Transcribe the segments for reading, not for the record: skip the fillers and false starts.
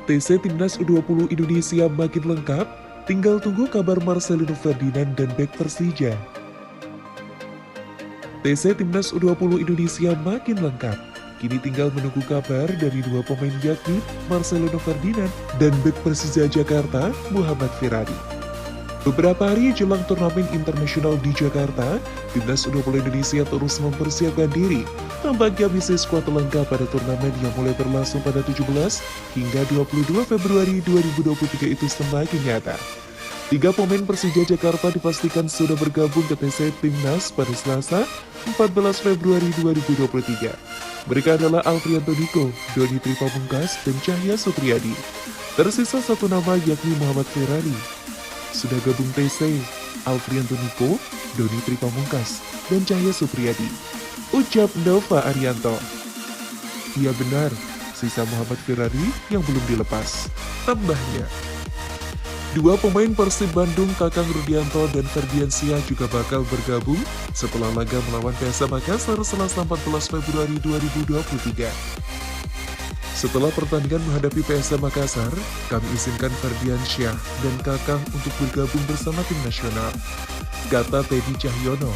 TC Timnas U20 Indonesia makin lengkap, tinggal tunggu kabar Marcelino Ferdinand dan bek Persija. TC Timnas U20 Indonesia makin lengkap, kini tinggal menunggu kabar dari dua pemain yakni Marcelino Ferdinand dan bek Persija Jakarta, Muhammad Firadi. Beberapa hari jelang turnamen internasional di Jakarta, Timnas U20 Indonesia terus mempersiapkan diri. Tampaknya misi skuad lengkap pada turnamen yang mulai berlangsung pada 17 hingga 22 Februari 2023 itu semakin nyata. 3 pemain Persija Jakarta dipastikan sudah bergabung ke TC Timnas pada Selasa, 14 Februari 2023. Mereka adalah Alfrianto Diko, Doni Tripamungkas, dan Cahya Supriyadi. Tersisa satu nama yakni Muhammad Firadi. Sudah gabung TC, Alfrianto Diko, Doni Tripamungkas, dan Cahya Supriyadi, ucap Nova Arianto. Iya benar, sisa Muhammad Firadi yang belum dilepas. Tambahnya, dua pemain Persib Bandung, Kakang Rudianto dan Ferdiansyah juga bakal bergabung setelah laga melawan PSM Makassar Selasa 14 Februari 2023. Setelah pertandingan menghadapi PSM Makassar, kami izinkan Ferdiansyah dan Kakang untuk bergabung bersama tim nasional, kata Teddy Cahyono.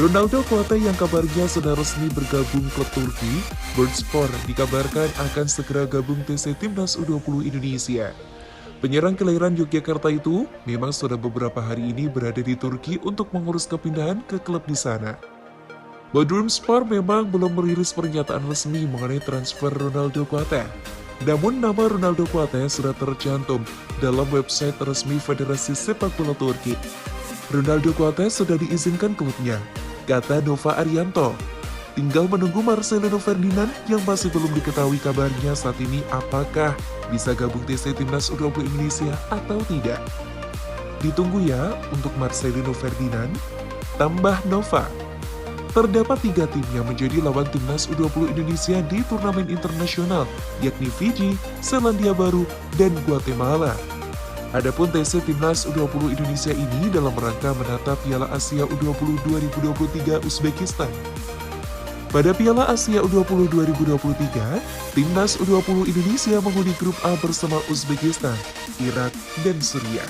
Ronaldo Kuate yang kabarnya sudah resmi bergabung klub Turki, Bursaspor dikabarkan akan segera gabung TC Timnas U20 Indonesia. Penyerang kelahiran Yogyakarta itu memang sudah beberapa hari ini berada di Turki untuk mengurus kepindahan ke klub di sana. Bursaspor memang belum merilis pernyataan resmi mengenai transfer Ronaldo Kuate. Namun nama Ronaldo Kuate sudah tercantum dalam website resmi Federasi Sepak Bola Turki. Ronaldo Kuate sudah diizinkan klubnya, kata Nova Arianto. Tinggal menunggu Marcelino Ferdinand yang masih belum diketahui kabarnya saat ini apakah bisa gabung TC Timnas U20 Indonesia atau tidak. Ditunggu ya untuk Marcelino Ferdinand, tambah Nova. Terdapat 3 tim yang menjadi lawan Timnas U20 Indonesia di turnamen internasional, yakni Fiji, Selandia Baru, dan Guatemala. Adapun TC Timnas U20 Indonesia ini dalam rangka menata Piala Asia U20 2023 Uzbekistan. Pada Piala Asia U20 2023, Timnas U20 Indonesia menghuni grup A bersama Uzbekistan, Irak, dan Suriah.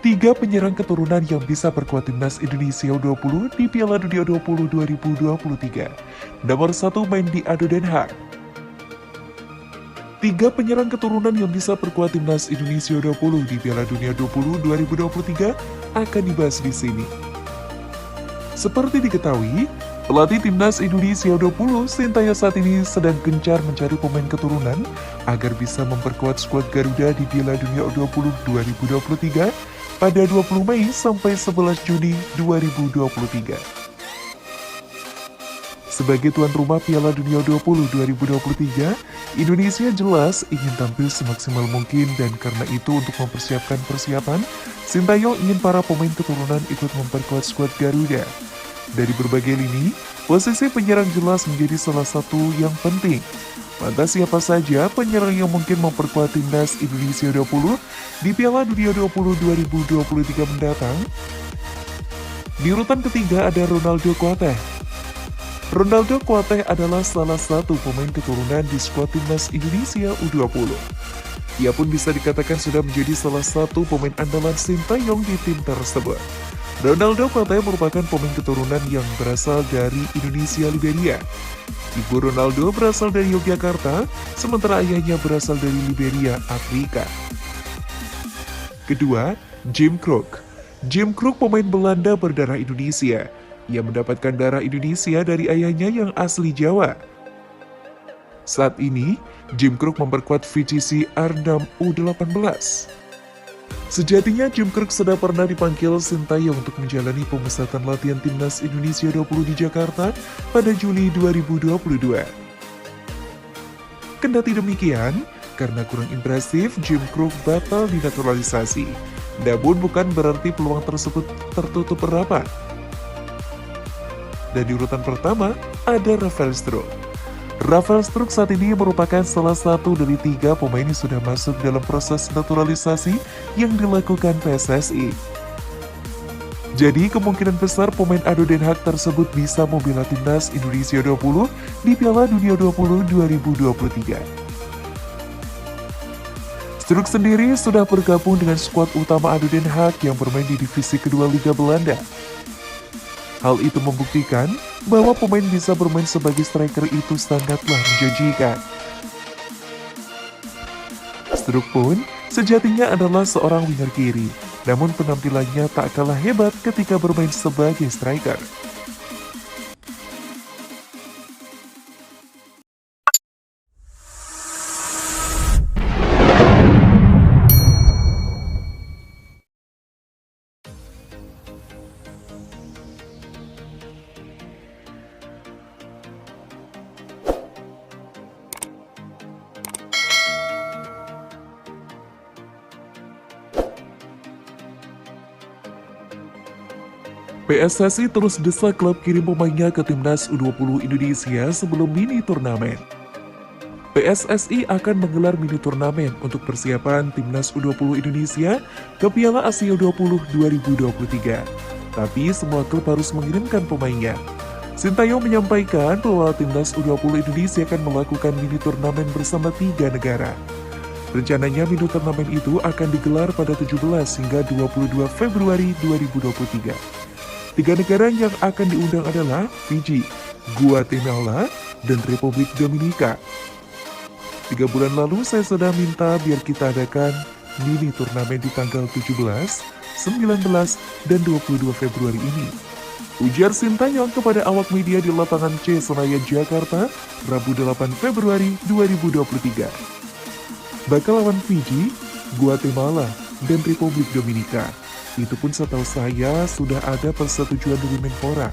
Tiga penyerang keturunan yang bisa perkuat Timnas Indonesia U20 di Piala Dunia U20 2023. Nomor 1 main di ADO Den Haag. 3 penyerang keturunan yang bisa perkuat Timnas Indonesia U20 di Piala Dunia U20 2023 akan dibahas di sini. Seperti diketahui, pelatih Timnas Indonesia U20 Sintayong saat ini sedang gencar mencari pemain keturunan agar bisa memperkuat skuad Garuda di Piala Dunia U20 2023 pada 20 Mei sampai 11 Juni 2023. Sebagai tuan rumah Piala Dunia U20 2023, Indonesia jelas ingin tampil semaksimal mungkin dan karena itu untuk mempersiapkan persiapan, Sintayong ingin para pemain keturunan ikut memperkuat skuad Garuda. Dari berbagai lini, posisi penyerang jelas menjadi salah satu yang penting. Lantas siapa saja penyerang yang mungkin memperkuat Timnas Indonesia U20 di Piala Dunia U20 2023 mendatang? Di urutan ketiga ada Ronaldo Kuate. Ronaldo Kuate adalah salah satu pemain keturunan di skuad Timnas Indonesia U20. Ia pun bisa dikatakan sudah menjadi salah satu pemain andalan Sintayong di tim tersebut. Ronaldo Kuate merupakan pemain keturunan yang berasal dari Indonesia Liberia. Ibu Ronaldo berasal dari Yogyakarta, sementara ayahnya berasal dari Liberia, Afrika. Kedua, Jim Kruk. Jim Kruk pemain Belanda berdarah Indonesia. Ia mendapatkan darah Indonesia dari ayahnya yang asli Jawa. Saat ini, Jim Kruk memperkuat VGC R6 U18. Sejatinya Jim Kirk sudah pernah dipanggil Sintayong untuk menjalani pemusatan latihan timnas Indonesia 20 di Jakarta pada Juli 2022. Kendati demikian, karena kurang impresif, Jim Kirk batal dinaturalisasi. Namun bukan berarti peluang tersebut tertutup rapat. Dan di urutan pertama, ada Rafael Struijk. Rafael Struijk saat ini merupakan salah satu dari 3 pemain yang sudah masuk dalam proses naturalisasi yang dilakukan PSSI. Jadi kemungkinan besar pemain adu Den Haag tersebut bisa membela timnas Indonesia 20 di Piala Dunia 20 2023. Struijk sendiri sudah bergabung dengan skuad utama adu Den Haag yang bermain di divisi kedua Liga Belanda. Hal itu membuktikan bahwa pemain bisa bermain sebagai striker itu sangatlah menjanjikan. Struijk pun sejatinya adalah seorang winger kiri, namun penampilannya tak kalah hebat ketika bermain sebagai striker. PSSI terus desak klub kirim pemainnya ke timnas U20 Indonesia sebelum mini turnamen. PSSI akan menggelar mini turnamen untuk persiapan timnas U20 Indonesia ke Piala Asia U20 2023. Tapi semua klub harus mengirimkan pemainnya. Sintayong menyampaikan bahwa timnas U20 Indonesia akan melakukan mini turnamen bersama 3 negara. Rencananya mini turnamen itu akan digelar pada 17 hingga 22 Februari 2023. 3 negara yang akan diundang adalah Fiji, Guatemala, dan Republik Dominika. 3 bulan lalu saya sudah minta biar kita adakan mini turnamen di tanggal 17, 19, dan 22 Februari ini. Ujar Sintayong kepada awak media di lapangan C Senayan, Jakarta, Rabu 8 Februari 2023. Bakal lawan Fiji, Guatemala, dan Republik Dominika. Itu pun setahu saya sudah ada persetujuan dari Menpora.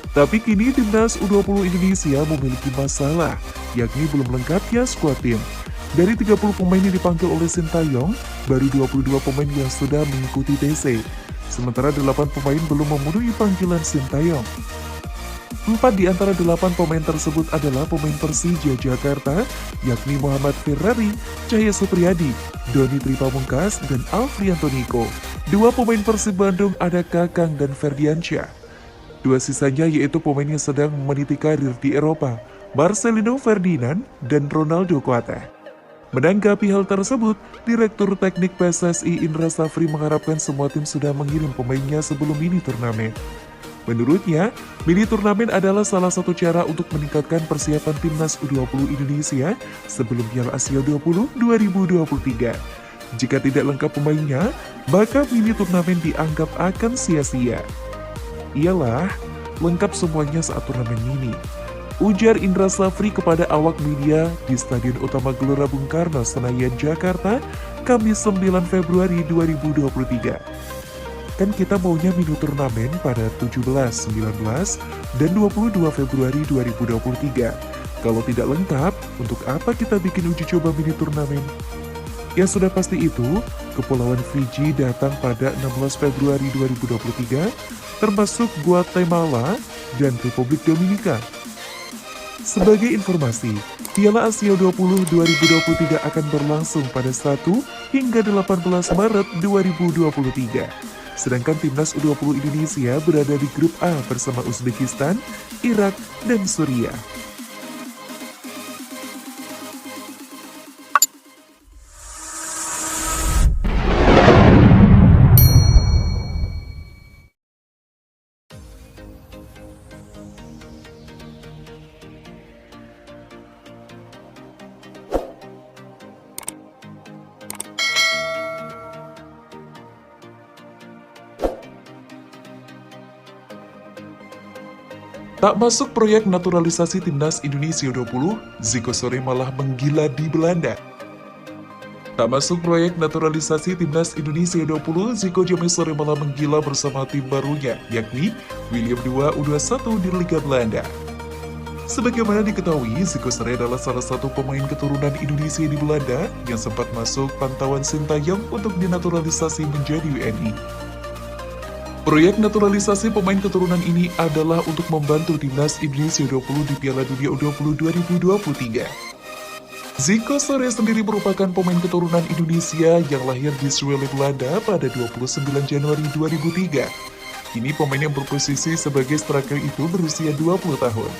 Tapi kini timnas U20 Indonesia memiliki masalah, yakni belum lengkapnya skuad tim. Dari 30 pemain yang dipanggil oleh Sintayong, baru 22 pemain yang sudah mengikuti TC. Sementara 8 pemain belum memenuhi panggilan Sintayong. 4 di antara 8 pemain tersebut adalah pemain Persija Jakarta, yakni Muhammad Ferrari, Cahya Supriyadi, Doni Tripamungkas, dan Alfrianto Niko. 2 pemain Persib Bandung ada Kakang dan Ferdiansyah. 2 sisanya yaitu pemain yang sedang meniti karir di Eropa, Marcelino Ferdinand dan Ronaldo Kuate. Menanggapi hal tersebut, Direktur Teknik PSSI Indra Safri mengharapkan semua tim sudah mengirim pemainnya sebelum mini turnamen. Menurutnya, mini turnamen adalah salah satu cara untuk meningkatkan persiapan timnas U20 Indonesia sebelum Piala Asia 20 2023. Jika tidak lengkap pemainnya, maka mini turnamen dianggap akan sia-sia. Iyalah, lengkap semuanya saat turnamen mini. Ujar Indra Safri kepada awak media di Stadion Utama Gelora Bung Karno, Senayan, Jakarta, Kamis 9 Februari 2023. Kan kita maunya mini turnamen pada 17, 19, dan 22 Februari 2023. Kalau tidak lengkap, untuk apa kita bikin uji coba mini turnamen? Yang sudah pasti itu, Kepulauan Fiji datang pada 16 Februari 2023, termasuk Guatemala dan Republik Dominika. Sebagai informasi, Piala Asia 20 2023 akan berlangsung pada 1 hingga 18 Maret 2023. Sedangkan timnas U20 Indonesia berada di grup A bersama Uzbekistan, Irak, dan Suriah. Tak masuk proyek naturalisasi timnas Indonesia 20, Zico sore malah menggila di Belanda. Tak masuk proyek naturalisasi Timnas Indonesia 20, Zico Jamesore malah menggila bersama tim barunya, yakni William II U21 di Liga Belanda. Sebagaimana diketahui, Zico Sere adalah salah satu pemain keturunan Indonesia di Belanda yang sempat masuk pantauan Sintayong untuk dinaturalisasi menjadi WNI. Proyek naturalisasi pemain keturunan ini adalah untuk membantu Timnas Indonesia 20 di Piala Dunia U20 2023. Zico Sere sendiri merupakan pemain keturunan Indonesia yang lahir di Zwolle, Belanda pada 29 Januari 2003. Kini pemain yang berposisi sebagai striker itu berusia 20 tahun.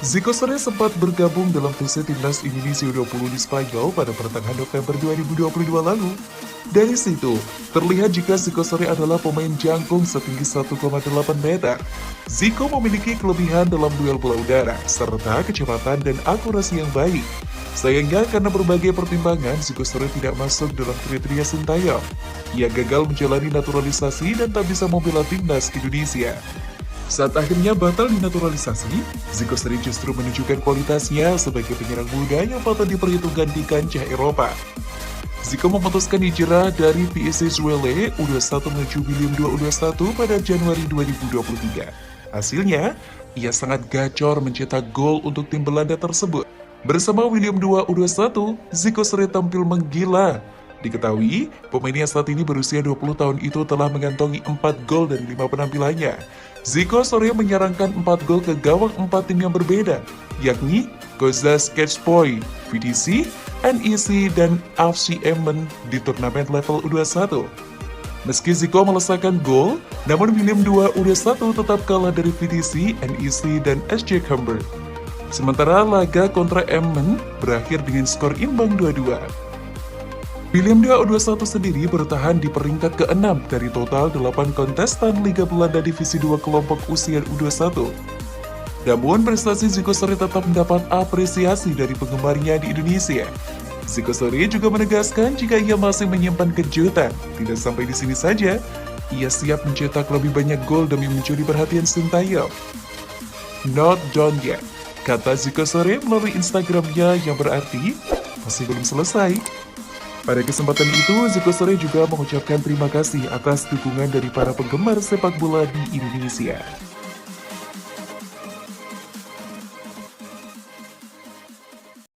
Zico Sere sempat bergabung dalam fase Timnas Indonesia 20 di Spanyol pada pertengahan November 2022 lalu. Dari situ, terlihat jika Zico Sere adalah pemain jangkung setinggi 1,8 meter. Zico memiliki kelebihan dalam duel bola udara, serta kecepatan dan akurasi yang baik. Sayangnya karena berbagai pertimbangan, Zico Sere tidak masuk dalam kriteria Sintayong. Ia gagal menjalani naturalisasi dan tak bisa membela Timnas Indonesia. Saat akhirnya batal dinaturalisasi, Zico Sere justru menunjukkan kualitasnya sebagai penyerang muda yang patut diperhitungkan di kancah Eropa. Zico memutuskan hijrah dari PSV Zwolle U21 menuju William II U21 pada Januari 2023. Hasilnya, ia sangat gacor mencetak gol untuk tim Belanda tersebut. Bersama William II U21, Zico Sere tampil menggila. Diketahui, pemain yang saat ini berusia 20 tahun itu telah mengantongi 4 gol dari 5 penampilannya. Zico Sere menyerangkan 4 gol ke gawang 4 tim yang berbeda, yakni Kozas Sketchboy, VDC, NEC, dan AFC Emmen di turnamen level U21. Meski Zico melesakkan gol, namun William II U21 tetap kalah dari VDC, NEC, dan SC Camber. Sementara laga kontra Emmen berakhir dengan skor imbang 2-2. William II U21 sendiri bertahan di peringkat ke-6 dari total 8 kontestan Liga Belanda Divisi 2 kelompok usia U21. Namun prestasi Zico Sere tetap mendapat apresiasi dari penggemarnya di Indonesia. Zico Sere juga menegaskan jika ia masih menyimpan kejutan. Tidak sampai di sini saja, ia siap mencetak lebih banyak gol demi mencuri perhatian Sintayong. Not done yet, kata Zico Sere melalui Instagramnya yang berarti masih belum selesai. Pada kesempatan itu, Zico Sere juga mengucapkan terima kasih atas dukungan dari para penggemar sepak bola di Indonesia.